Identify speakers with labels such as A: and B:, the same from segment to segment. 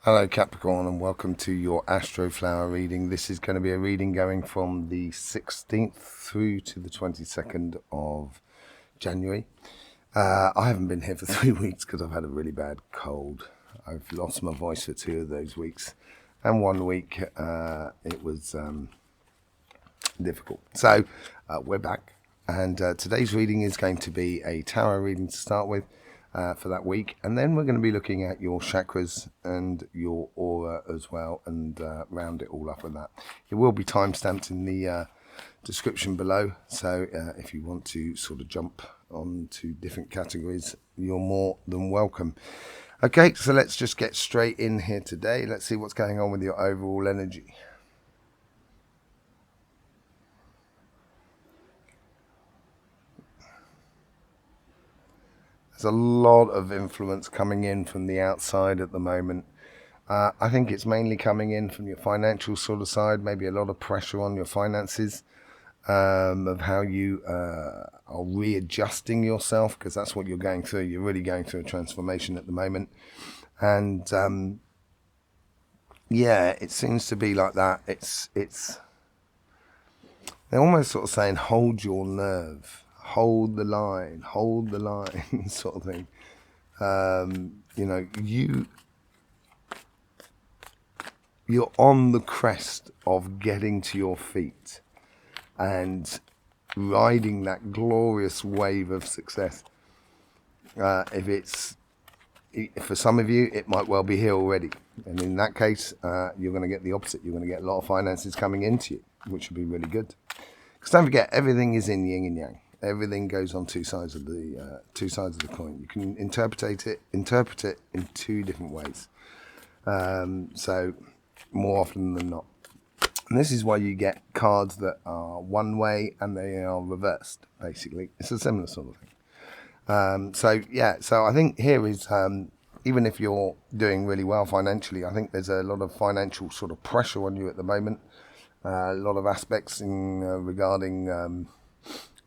A: Hello Capricorn, and welcome to your Astroflower reading. This is going to be a reading going from the 16th through to the 22nd of January. I haven't been here for 3 weeks because I've had a really bad cold. I've lost my voice for 2 of those weeks, and 1 week it was difficult. So we're back, and today's reading is going to be a tarot reading to start with. For that week, and then we're going to be looking at your chakras and your aura as well, and round it all up with that. It will be time stamped in the description below, so if you want to sort of jump on to different categories, you're more than welcome. Okay, so let's just get straight in here today. Let's see what's going on with your overall energy. There's a lot of influence coming in from the outside at the moment. I think it's mainly coming in from your financial sort of side, maybe a lot of pressure on your finances, of how you are readjusting yourself, because that's what you're going through. You're really going through a transformation at the moment. And yeah, it seems to be like that. They're almost sort of saying, hold your nerve. Hold the line sort of thing. You know, you're on the crest of getting to your feet and riding that glorious wave of success. For some of you, it might well be here already, and in that case, you're going to get the opposite. You're going to get a lot of finances coming into you, which would be really good. Because don't forget, everything is in yin and yang. Everything goes on two sides of the coin. You can interpret it in 2 different ways. So more often than not. And this is why you get cards that are one way and they are reversed, basically. It's a similar sort of thing. So I think here is, even if you're doing really well financially, I think there's a lot of financial sort of pressure on you at the moment. A lot of aspects regarding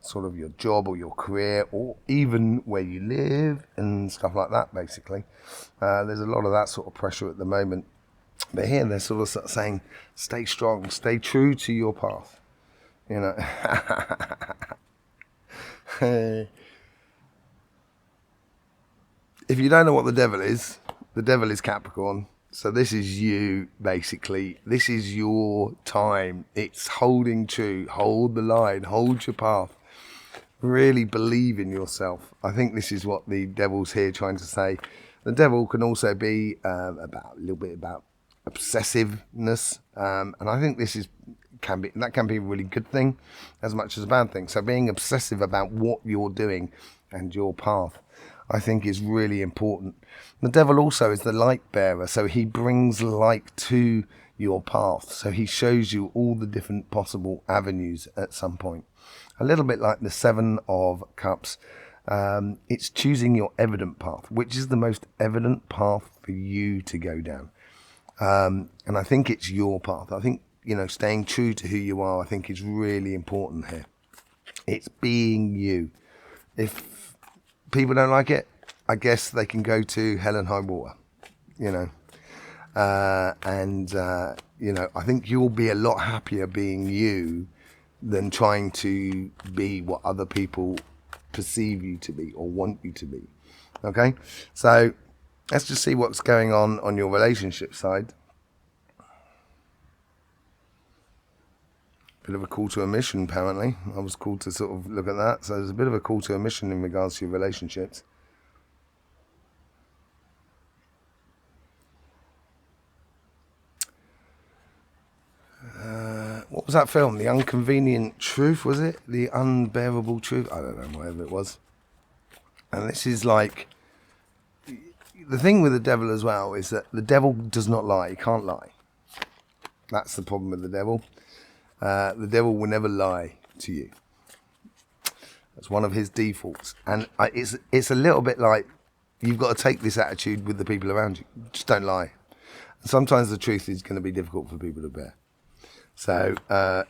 A: sort of your job or your career, or even where you live and stuff like that, basically. There's a lot of that sort of pressure at the moment. But here they're sort of saying, stay strong, stay true to your path. You know. If you don't know what the devil is Capricorn. So this is you, basically. This is your time. It's holding true, hold the line, hold your path. Really believe in yourself. I think this is what the devil's here trying to say. The devil can also be a little bit about obsessiveness, and I think this can be a really good thing as much as a bad thing. So being obsessive about what you're doing and your path, I think, is really important. The devil also is the light bearer, so he brings light to your path. So he shows you all the different possible avenues at some point. A little bit like the 7 of Cups. It's choosing your evident path, which is the most evident path for you to go down. And I think it's your path. I think, staying true to who you are, I think, is really important here. It's being you. If people don't like it, I guess they can go to hell and high water, I think you'll be a lot happier being you than trying to be what other people perceive you to be or want you to be. Okay, so let's just see what's going on your relationship side. Bit of a call to omission, apparently. I was called to sort of look at that. So there's a bit of a call to omission in regards to your relationships. What was that film? The Inconvenient Truth, was it? The Unbearable Truth? I don't know, whatever it was. And this is like, the thing with the devil as well is that the devil does not lie. He can't lie. That's the problem with the devil. The devil will never lie to you. That's one of his defaults. And it's a little bit like, you've got to take this attitude with the people around you. Just don't lie. And sometimes the truth is going to be difficult for people to bear. So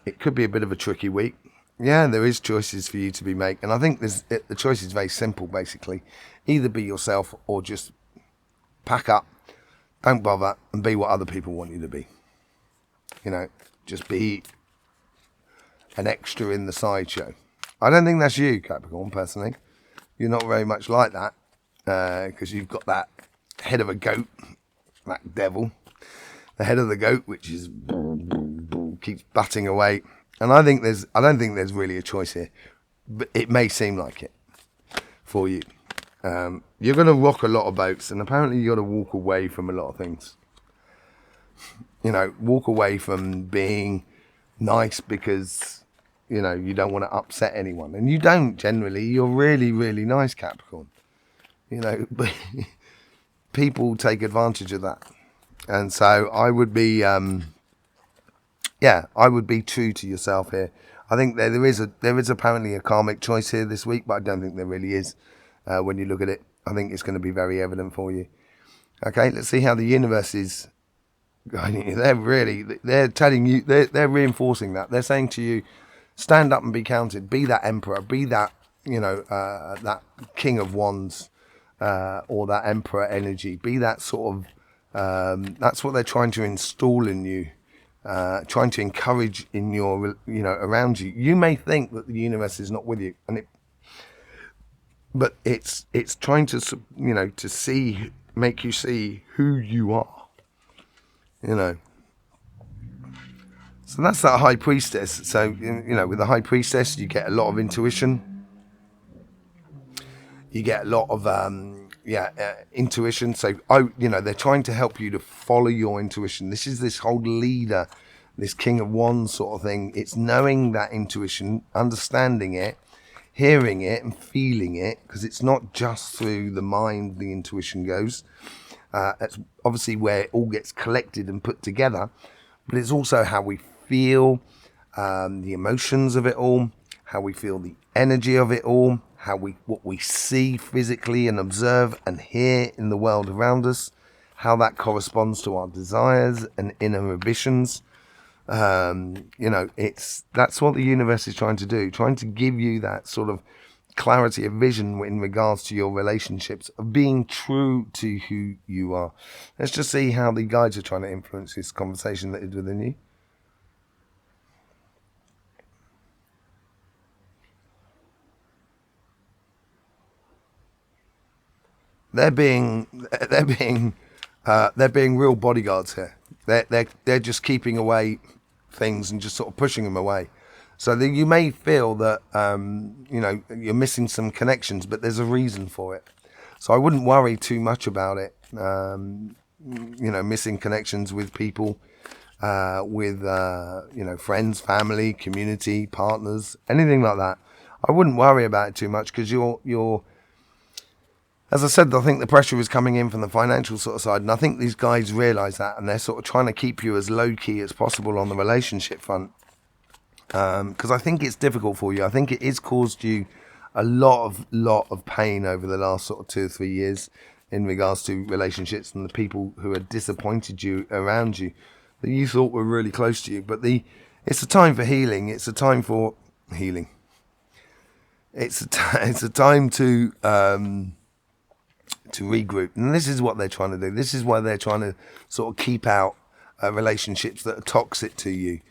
A: it could be a bit of a tricky week. Yeah, there is choices for you to be making. And I think the choice is very simple, basically. Either be yourself or just pack up, Don't bother and be what other people want you to be. You know, just be an extra in the sideshow. I don't think that's you, Capricorn, personally. You're not very much like that, because you've got that head of a goat, that devil, the head of the goat, which is keeps butting away. And I don't think there's really a choice here, but it may seem like it for you. You're going to rock a lot of boats, and apparently you got to walk away from a lot of things. You know, walk away from being nice because, you know, you don't want to upset anyone. And you don't generally. You're really, really nice, Capricorn. You know, but people take advantage of that. And so I would be, I would be true to yourself here. I think there is apparently a karmic choice here this week, but I don't think there really is. When you look at it, I think it's going to be very evident for you. Okay, let's see how the universe is guiding you. They're telling you, they're reinforcing that. They're saying to you, stand up and be counted. Be that emperor. Be that, you know, that king of wands, or that emperor energy. Be that sort of, that's what they're trying to install in you. Trying to encourage in your, you know, around you. You may think that the universe is not with you, but it's trying to, you know, to make you see who you are, you know. So that's that high priestess. So, you know, with the high priestess, you get a lot of intuition. You get a lot of, intuition. So, you know, they're trying to help you to follow your intuition. This is this whole leader, this king of wands sort of thing. It's knowing that intuition, understanding it, hearing it and feeling it, because it's not just through the mind the intuition goes. That's obviously where it all gets collected and put together, but it's also how we feel, the emotions of it all, how we feel the energy of it all, what we see physically and observe and hear in the world around us, how that corresponds to our desires and inner ambitions. You know, that's what the universe is trying to do, trying to give you that sort of clarity of vision in regards to your relationships, of being true to who you are. Let's just see how the guides are trying to influence this conversation that is within you. They're being real bodyguards here. They're just keeping away things and just sort of pushing them away. So that you may feel that you know, you're missing some connections, but there's a reason for it. So I wouldn't worry too much about it. You know, missing connections with people, with you know, friends, family, community, partners, anything like that. I wouldn't worry about it too much, because you're as I said, I think the pressure is coming in from the financial sort of side, and I think these guys realise that, and they're sort of trying to keep you as low-key as possible on the relationship front, because I think it's difficult for you. I think it has caused you a lot of pain over the last sort of 2 or 3 years in regards to relationships and the people who had disappointed you around you, that you thought were really close to you. But it's a time for healing. It's a time for healing. It's a time to regroup, and this is what they're trying to do. This is why they're trying to sort of keep out relationships that are toxic to you,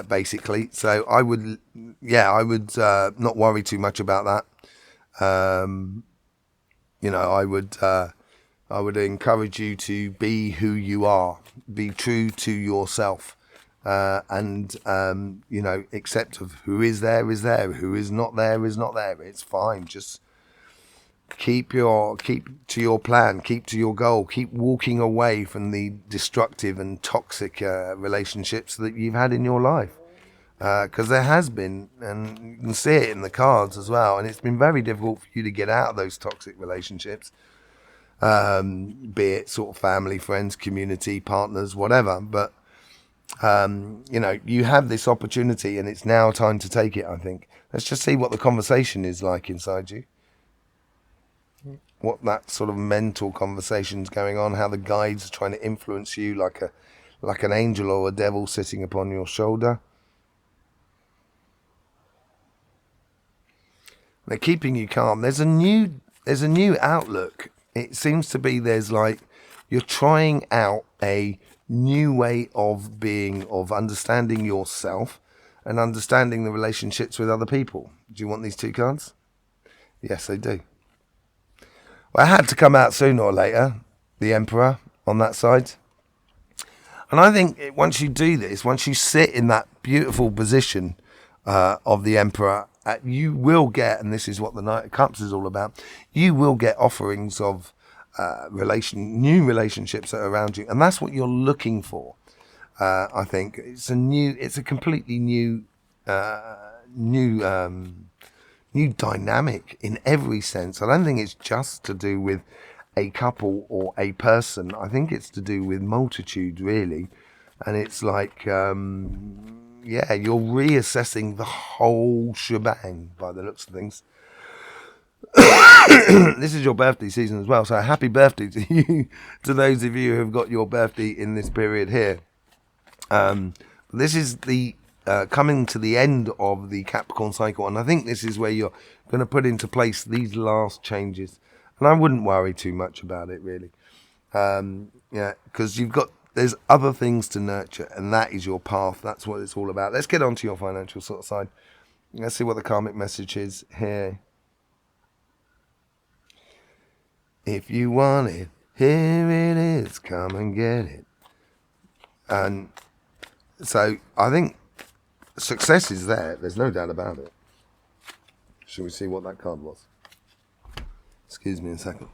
A: basically. So I would not worry too much about that. You know, I would encourage you to be who you are, be true to yourself, and you know, accept of who is there, who is not there. It's fine. Just keep to your plan, keep to your goal, keep walking away from the destructive and toxic relationships that you've had in your life, because there has been, and you can see it in the cards as well, and it's been very difficult for you to get out of those toxic relationships, be it sort of family, friends, community, partners, whatever. But you know, you have this opportunity, and it's now time to take it, I think. Let's just see what the conversation is like inside you. What that sort of mental conversation's going on, how the guides are trying to influence you like an angel or a devil sitting upon your shoulder. They're keeping you calm. There's a new outlook. It seems to be there's like You're trying out a new way of being, of understanding yourself and understanding the relationships with other people. Do you want these 2 cards? Yes, I do. Well, it had to come out sooner or later, the Emperor on that side. And I think once you do this, once you sit in that beautiful position of the Emperor, you will get, and this is what the Knight of Cups is all about, you will get offerings of new relationships that are around you. And that's what you're looking for. I think it's a completely new dynamic in every sense. I don't think it's just to do with a couple or a person. I think it's to do with multitude, really. And it's like, you're reassessing the whole shebang by the looks of things. This is your birthday season as well, so happy birthday to you, to those of you who have got your birthday in this period here. This is the coming to the end of the Capricorn cycle, and I think this is where you're going to put into place these last changes. And I wouldn't worry too much about it, really. Because there's other things to nurture, and that is your path. That's what it's all about. Let's get on to your financial sort of side. Let's see what the karmic message is here. If you want it, here it is. Come and get it. And so I think success is there. There's no doubt about it. Shall we see what that card was? Excuse me a second.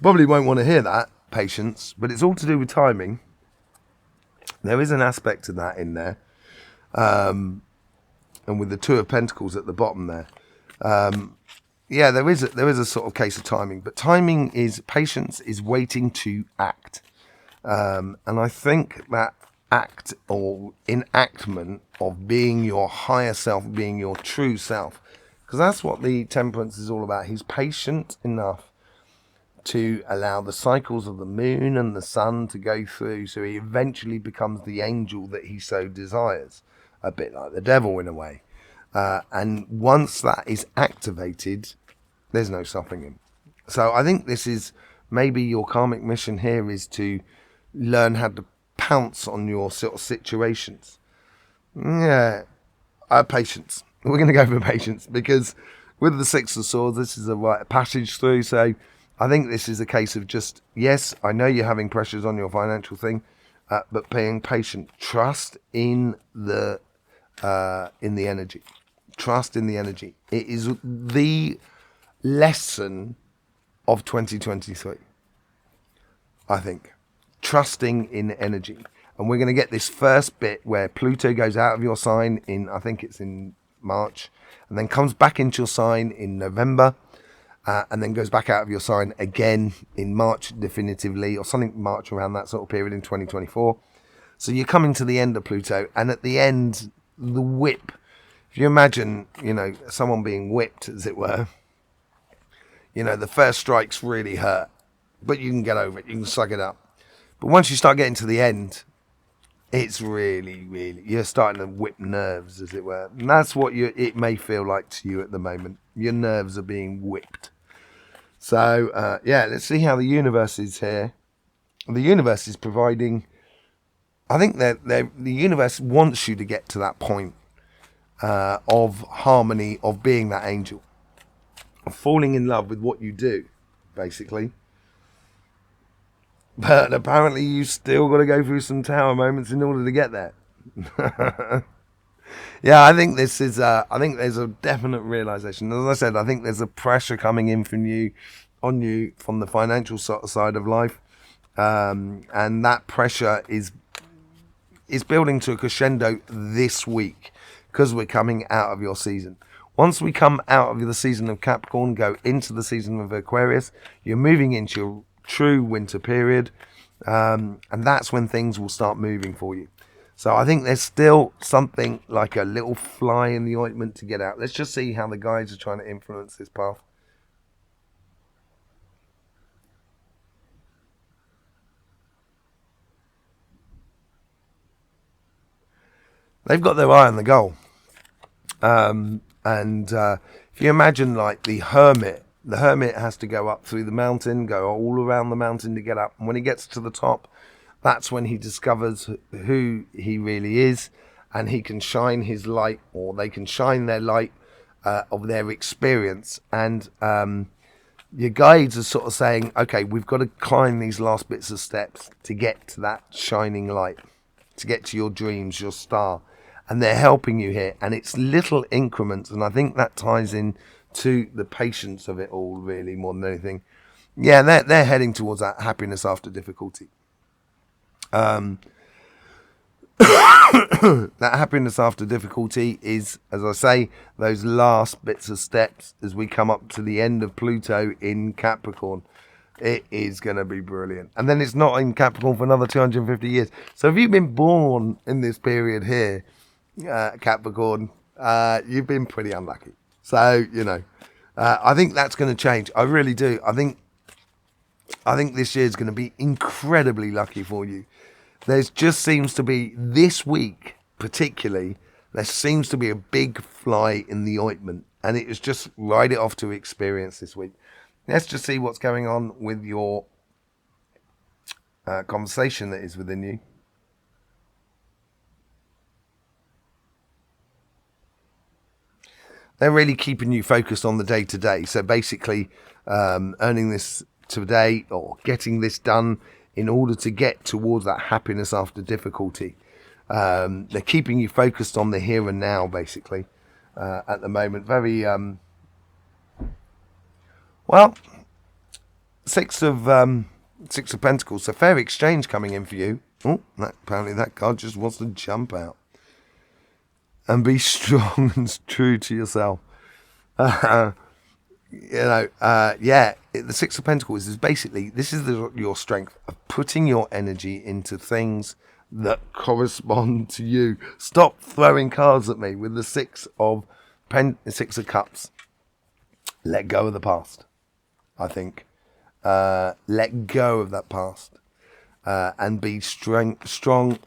A: Probably won't want to hear that, patience, but it's all to do with timing. There is an aspect to that in there. And with the 2 of Pentacles at the bottom there. There is a sort of case of timing, but patience is waiting to act. And I think that act or enactment of being your higher self, being your true self, because that's what the Temperance is all about. He's patient enough to allow the cycles of the moon and the sun to go through, so he eventually becomes the angel that he so desires, a bit like the devil in a way. And once that is activated, there's no stopping him. So I think this is maybe your karmic mission here, is to learn how to pounce on your sort of situations. Patience. We're going to go for patience, because with the 6 of Swords, this is a rite of passage through. So I think this is a case of just, yes, I know you're having pressures on your financial thing, but being patient. Trust in the energy. Trust in the energy. It is the lesson of 2023, I think. Trusting in energy. And we're going to get this first bit where Pluto goes out of your sign in, I think it's in March, and then comes back into your sign in November, and then goes back out of your sign again in March definitively, or something March, around that sort of period in 2024. So you're coming to the end of Pluto, and at the end, the whip. If you imagine, someone being whipped, as it were, the first strikes really hurt, but you can get over it, you can suck it up. But once you start getting to the end, it's really, really, you're starting to whip nerves, as it were. And that's what it may feel like to you at the moment. Your nerves are being whipped. So, let's see how the universe is here. The universe is providing, I think that the universe wants you to get to that point of harmony, of being that angel, of falling in love with what you do, basically. But apparently you still got to go through some tower moments in order to get there. I think this is, I think there's a definite realization. As I said, I think there's a pressure coming in from the financial side of life. And that pressure is building to a crescendo this week, because we're coming out of your season. Once we come out of the season of Capricorn, go into the season of Aquarius, you're moving into your true winter period, and that's when things will start moving for you. So I think there's still something like a little fly in the ointment to get out. Let's just see how the guides are trying to influence this path. They've got their eye on the goal. If if you imagine like the hermit has to go up through the mountain, go all around the mountain to get up. And when he gets to the top, that's when he discovers who he really is, and he can shine his light, or they can shine their light of their experience. And your guides are sort of saying, okay, we've got to climb these last bits of steps to get to that shining light, to get to your dreams, your star. And they're helping you here. And it's little increments. And I think that ties in to the patience of it all, really, more than anything. Yeah, they're heading towards that happiness after difficulty. That happiness after difficulty is, as I say, those last bits of steps as we come up to the end of Pluto in Capricorn. It is going to be brilliant. And then it's not in Capricorn for another 250 years. So if you've been born in this period here, Capricorn, you've been pretty unlucky. So, you know, I think that's going to change. I really do. I think this year is going to be incredibly lucky for you. There just seems to be, this week particularly, there seems to be a big fly in the ointment. And it is just ride it off to experience this week. Let's just see what's going on with your conversation that is within you. They're really keeping you focused on the day-to-day. So basically, earning this today or getting this done in order to get towards that happiness after difficulty. They're keeping you focused on the here and now, basically, at the moment. Very, well, Six of Pentacles. So fair exchange coming in for you. Oh, apparently that card just wants to jump out. And be strong and true to yourself. Yeah, the Six of Pentacles is basically, this is your strength of putting your energy into things that correspond to you. Stop throwing cards at me with the Six of Cups. Let go of the past, I think. Let go of that past. And be strong.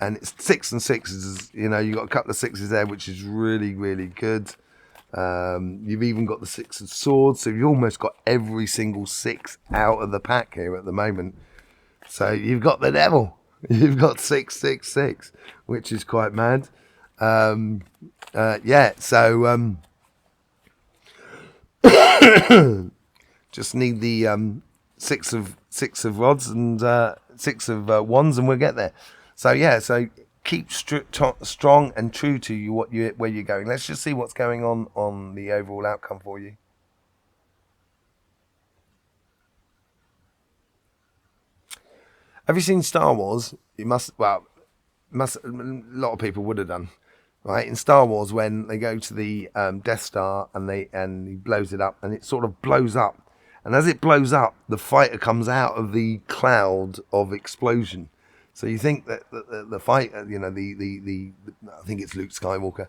A: And it's 6 and 6. You know, you've got a couple of 6s there, which is really, really good. You've even got the 6 of Swords, so you've almost got every single 6 out of the pack here at the moment. So you've got the devil. You've got 666, which is quite mad. Yeah, so just need the 6 of rods and 6 of wands, and we'll get there. So yeah, so keep strong and true to you where you're going. Let's just see what's going on the overall outcome for you. Have you seen Star Wars? You must. A lot of people would have done, right? In Star Wars, when they go to the Death Star and he blows it up, and it sort of blows up, and as it blows up, the fighter comes out of the cloud of explosion. So you think that the fighter, you know, I think it's Luke Skywalker.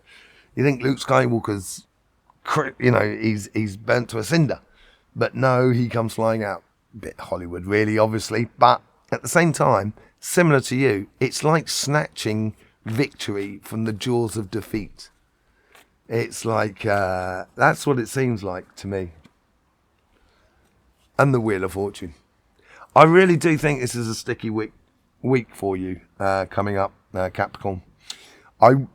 A: You think Luke Skywalker's, you know, he's burnt to a cinder, but no, he comes flying out. Bit Hollywood, really, obviously, but at the same time, similar to you, it's like snatching victory from the jaws of defeat. It's like that's what it seems like to me. And the Wheel of Fortune. I really do think this is a sticky week for you coming up, Capricorn. I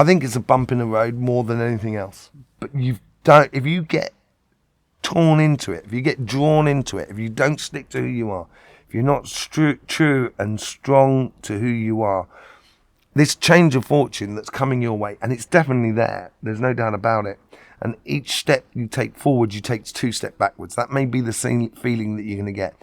A: think it's a bump in the road more than anything else. But if you get torn into it, if you get drawn into it, if you don't stick to who you are, if you're not true and strong to who you are, this change of fortune that's coming your way, and it's definitely there, there's no doubt about it. And each step you take forward, you take 2 steps backwards. That may be the same feeling that you're going to get.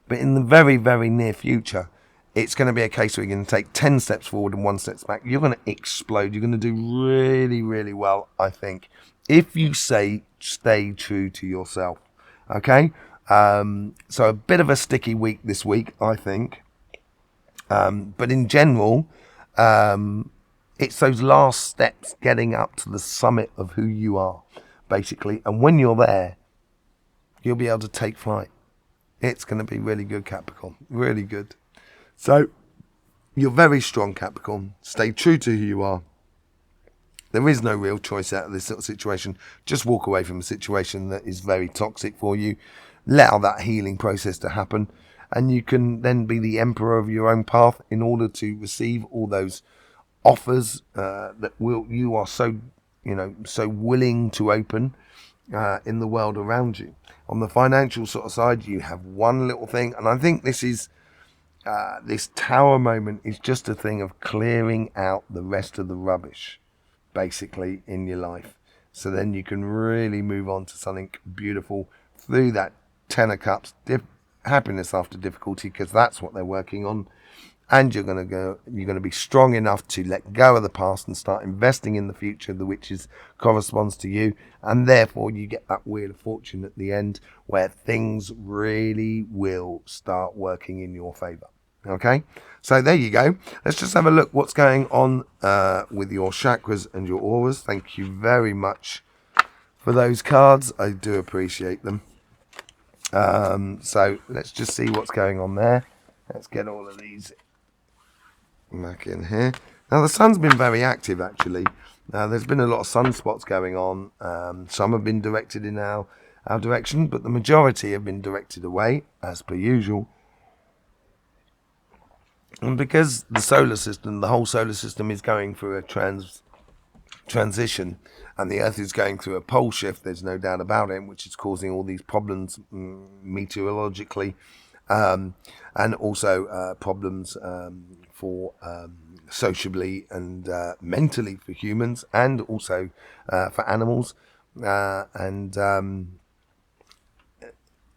A: But in the very, very near future, it's going to be a case where you're going to take 10 steps forward and 1 step back. You're going to explode. You're going to do really, really well, I think, if you stay true to yourself. Okay? So a bit of a sticky week this week, I think. But in general, it's those last steps getting up to the summit of who you are, basically. And when you're there, you'll be able to take flight. It's going to be really good, Capricorn. Really good. So, you're very strong, Capricorn. Stay true to who you are. There is no real choice out of this sort of situation. Just walk away from a situation that is very toxic for you. Allow that healing process to happen. And you can then be the emperor of your own path in order to receive all those offers that you are so, so willing to open in the world around you. On the financial sort of side, you have one little thing. And I think this is this tower moment is just a thing of clearing out the rest of the rubbish, basically, in your life. So then you can really move on to something beautiful through that Ten of Cups, happiness after difficulty, because that's what they're working on. And you're going to be strong enough to let go of the past and start investing in the future, which corresponds to you. And therefore you get that Wheel of Fortune at the end where things really will start working in your favor. Okay, so there you go. Let's just have a look what's going on with your chakras and your auras. Thank you very much for those cards. I do appreciate them. So let's just see what's going on there. Let's get all of these back in here. Now the sun's been very active actually. There's been a lot of sunspots going on. Some have been directed in our direction, but the majority have been directed away as per usual. And because the whole solar system is going through a transition, and the Earth is going through a pole shift, there's no doubt about it, which is causing all these problems meteorologically, and also problems for sociably and mentally for humans, and also for animals.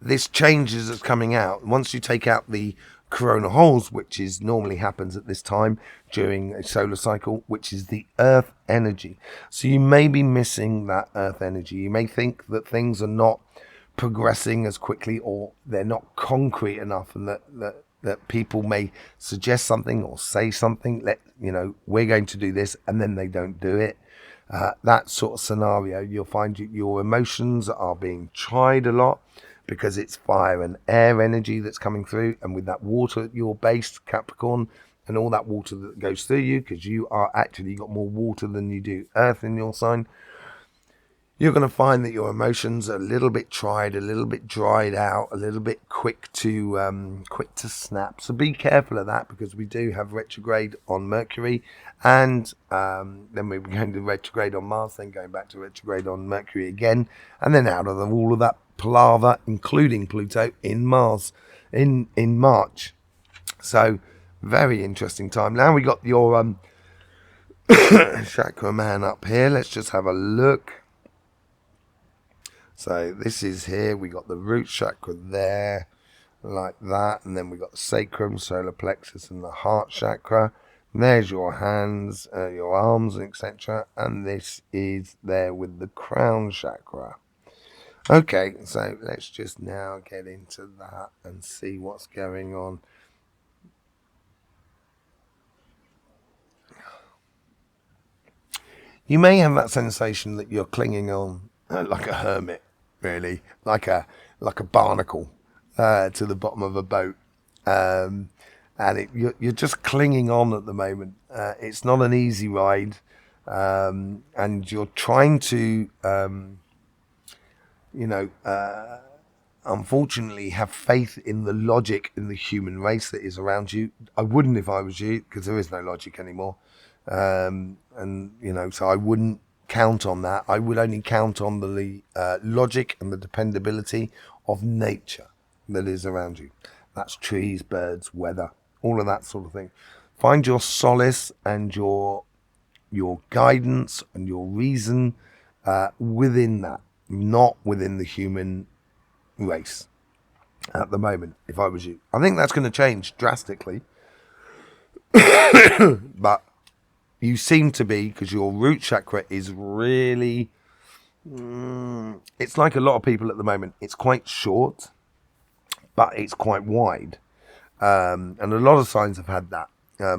A: This changes that's coming out. Once you take out the corona holes, which normally happens at this time during a solar cycle, which is the earth energy. So you may be missing that earth energy. You may think that things are not progressing as quickly, or they're not concrete enough, and that people may suggest something or say something, we're going to do this, and then they don't do it. That sort of scenario, you'll find your emotions are being tried a lot, because it's fire and air energy that's coming through, and with that water at your base, Capricorn, and all that water that goes through you, because you got more water than you do earth in your sign, you're going to find that your emotions are a little bit tried, a little bit dried out, a little bit quick to snap. So be careful of that, because we do have retrograde on Mercury, and then we're going to retrograde on Mars, then going back to retrograde on Mercury again, and then out of all of that palaver, including Pluto in Mars in March. So very interesting time. Now we got your chakra man up here. Let's just have a look. So this is here. We got the root chakra there, like that, and then we got the sacrum, solar plexus, and the heart chakra. And there's your hands, your arms, etc. And this is there with the crown chakra. Okay, so let's just now get into that and see what's going on. You may have that sensation that you're clinging on like a hermit, really, like a barnacle to the bottom of a boat, and you're just clinging on at the moment. It's not an easy ride, and you're trying to unfortunately have faith in the logic in the human race that is around you. I wouldn't if I was you, because there is no logic anymore. So I wouldn't count on that. I would only count on the logic and the dependability of nature that is around you. That's trees, birds, weather, all of that sort of thing. Find your solace and your guidance and your reason within that, not within the human race at the moment, if I was you. I think that's going to change drastically. But you seem to be, because your root chakra is really, it's like a lot of people at the moment. It's quite short, but it's quite wide. And a lot of signs have had that.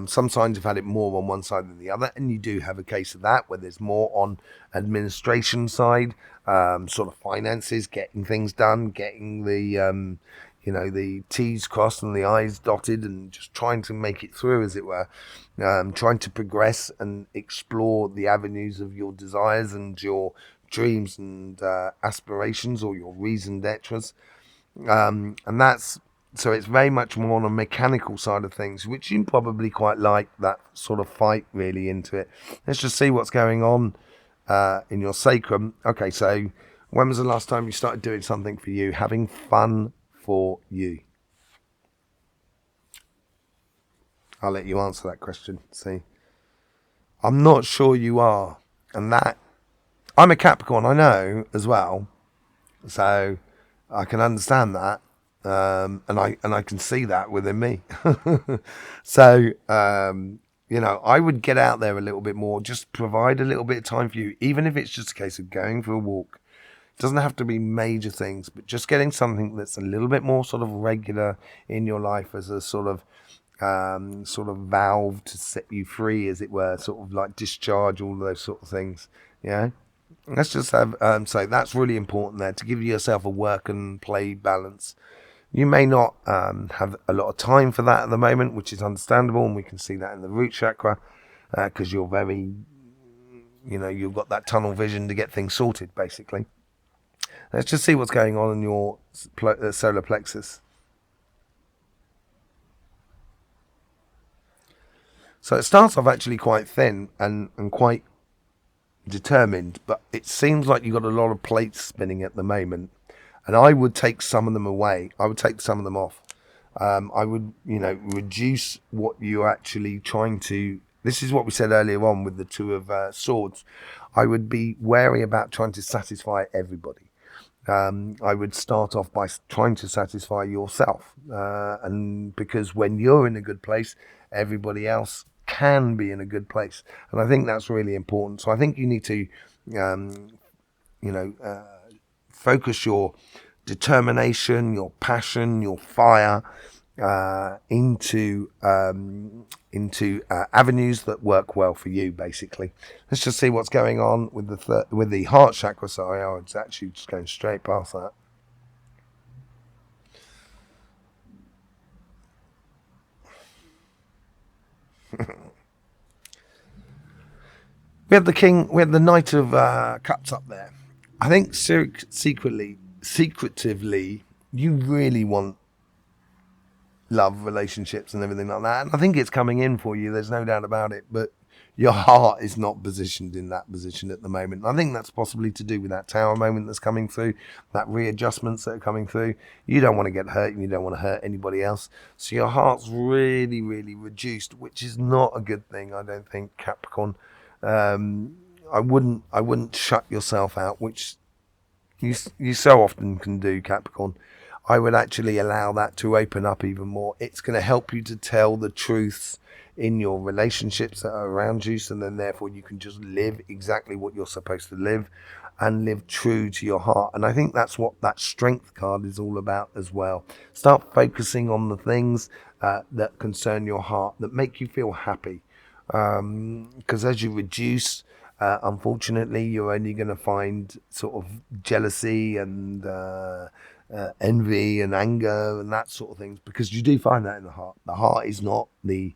A: Some signs have had it more on one side than the other, and you do have a case of that where there's more on administration side, sort of finances, getting things done, getting the you know, the T's crossed and the I's dotted, and just trying to make it through, as it were, trying to progress and explore the avenues of your desires and your dreams and aspirations, or your reasoned extras. And that's, so it's very much more on a mechanical side of things, which you probably quite like, that sort of fight really into it. Let's just see what's going on in your sacrum. Okay, so when was the last time you started doing something for you, having fun for you? I'll let you answer that question. See, I'm not sure you are, and that, I'm a Capricorn, I know as well, so I can understand that. And I can see that within me. So, you know, I would get out there a little bit more, just provide a little bit of time for you, even if it's just a case of going for a walk. It doesn't have to be major things, but just getting something that's a little bit more sort of regular in your life, as a sort of valve to set you free, as it were, sort of like discharge, all of those sort of things. Yeah. Let's just have, so that's really important there, to give yourself a work and play balance. You may not have a lot of time for that at the moment, which is understandable, and we can see that in the root chakra, because you're very, you know, you've got that tunnel vision to get things sorted, basically. Let's just see what's going on in your solar plexus. So it starts off actually quite thin and quite determined, but it seems like you've got a lot of plates spinning at the moment. And I would take some of them away. I would take some of them off. I would, you know, reduce what you're actually trying to. This is what we said earlier on with the Two of Swords. I would be wary about trying to satisfy everybody. I would start off by trying to satisfy yourself. And because when you're in a good place, everybody else can be in a good place. And I think that's really important. So I think you need to, focus your determination, your passion, your fire into avenues that work well for you, basically. Let's just see what's going on with the heart chakra. Sorry, I was actually just going straight past that. We had the Knight of Cups up there. I think secretively, you really want love, relationships and everything like that. And I think it's coming in for you, there's no doubt about it. But your heart is not positioned in that position at the moment. I think that's possibly to do with that Tower moment that's coming through, that readjustments that are coming through. You don't want to get hurt and you don't want to hurt anybody else. So your heart's really, really reduced, which is not a good thing, I don't think, Capricorn. I wouldn't shut yourself out, which you so often can do, Capricorn. I would actually allow that to open up even more. It's going to help you to tell the truths in your relationships that are around you, so then therefore you can just live exactly what you're supposed to live and live true to your heart. And I think that's what that strength card is all about as well. Start focusing on the things that concern your heart, that make you feel happy. Because as you reduce, unfortunately, you're only going to find sort of jealousy and envy and anger and that sort of things, because you do find that in the heart. The heart is not the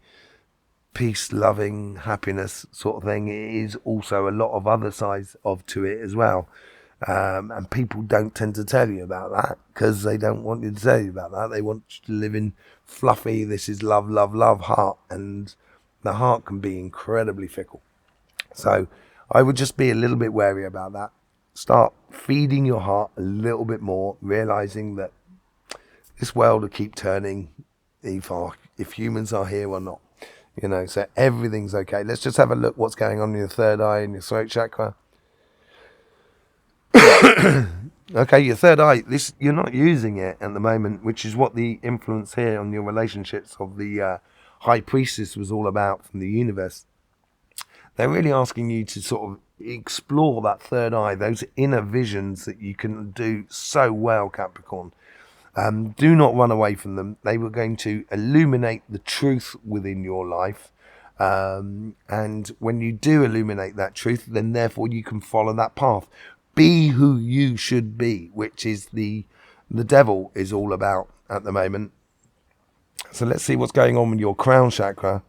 A: peace, loving, happiness sort of thing. It is also a lot of other sides to it as well. And people don't tend to tell you about that, because they don't want you to tell you about that. They want you to live in fluffy, this is love, love, love heart. And the heart can be incredibly fickle. So I would just be a little bit wary about that. Start feeding your heart a little bit more, realizing that this world will keep turning if humans are here or not. You know, so everything's okay. Let's just have a look what's going on in your third eye and your throat chakra. Okay, your third eye, you're not using it at the moment, which is what the influence here on your relationships of the High Priestess was all about from the universe. They're really asking you to sort of explore that third eye, those inner visions that you can do so well, Capricorn. Do not run away from them. They were going to illuminate the truth within your life. And when you do illuminate that truth, then therefore you can follow that path. Be who you should be, which is the devil is all about at the moment. So let's see what's going on with your crown chakra.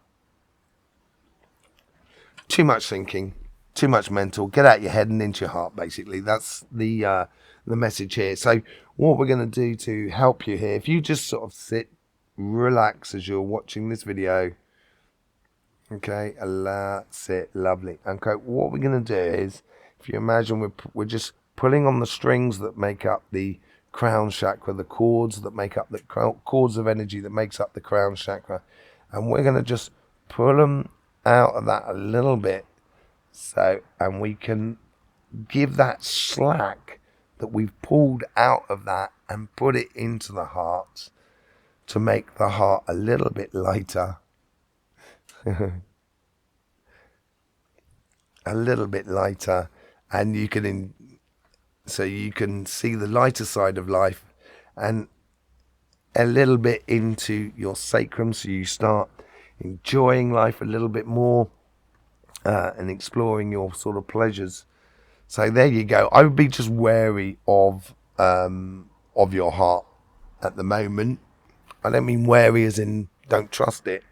A: Too much thinking, too much mental. Get out your head and into your heart, basically. That's the message here. So what we're going to do to help you here, if you just sort of sit, relax as you're watching this video. Okay, sit, lovely. Okay, what we're going to do is, if you imagine we're just pulling on the strings that make up the crown chakra, the cords that make up the cords of energy that makes up the crown chakra, and we're going to just pull them out of that a little bit, so, and we can give that slack that we've pulled out of that and put it into the heart to make the heart a little bit lighter. A little bit lighter, and you can so you can see the lighter side of life and a little bit into your sacrum, so you start enjoying life a little bit more and exploring your sort of pleasures. So there you go. I would be just wary of your heart at the moment. I don't mean wary as in don't trust it.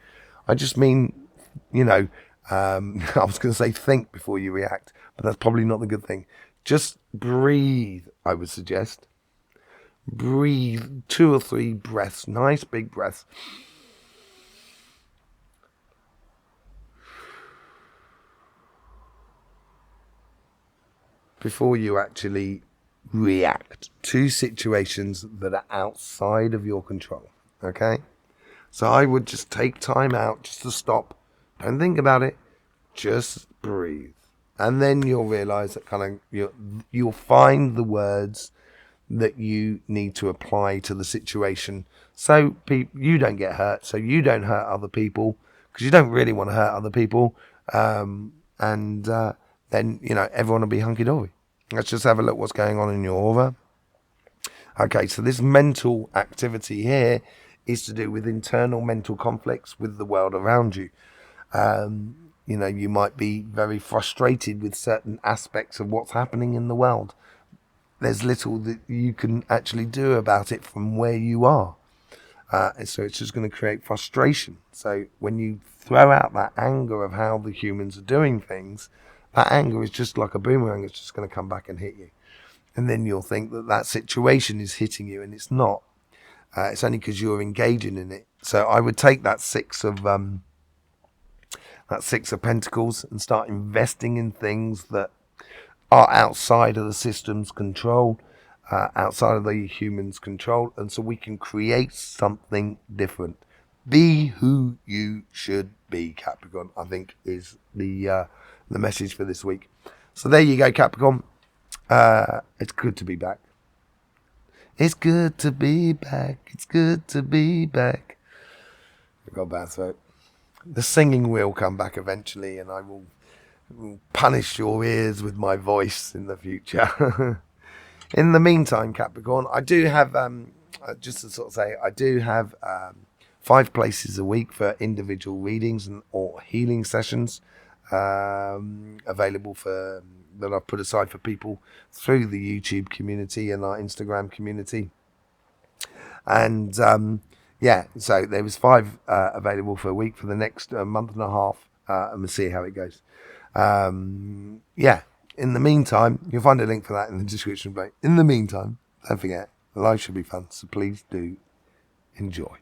A: I just mean, you know, I was going to say think before you react, but that's probably not the good thing. Just breathe, I would suggest. Breathe 2 or 3 breaths, nice big breaths. Before you actually react to situations that are outside of your control, okay? So I would just take time out just to stop. Don't think about it. Just breathe. And then you'll realize that you'll find the words that you need to apply to the situation, so you don't get hurt, so you don't hurt other people, because you don't really want to hurt other people, and then, you know, everyone will be hunky-dory. Let's just have a look what's going on in your aura. Okay, so this mental activity here is to do with internal mental conflicts with the world around you. You know, you might be very frustrated with certain aspects of what's happening in the world. There's little that you can actually do about it from where you are. And so it's just going to create frustration. So when you throw out that anger of how the humans are doing things, that anger is just like a boomerang. It's just going to come back and hit you. And then you'll think that that situation is hitting you, and it's not. It's only because you're engaging in it. So I would take that Six of Pentacles and start investing in things that are outside of the system's control, outside of the human's control, and so we can create something different. Be who you should be, Capricorn, I think is the message for this week. So there you go, Capricorn. It's good to be back. It's good to be back. It's good to be back. I've got a bad throat. The singing will come back eventually, and I will punish your ears with my voice in the future. In the meantime, Capricorn, I do have, just to sort of say, I do have 5 places a week for individual readings or healing sessions available that I've put aside for people through the YouTube community and our Instagram community. And yeah, so there was 5 available for a week for the next month and a half, and we'll see how it goes. Yeah, in the meantime, you'll find a link for that in the description below. In the meantime, don't forget, life should be fun, so please do enjoy.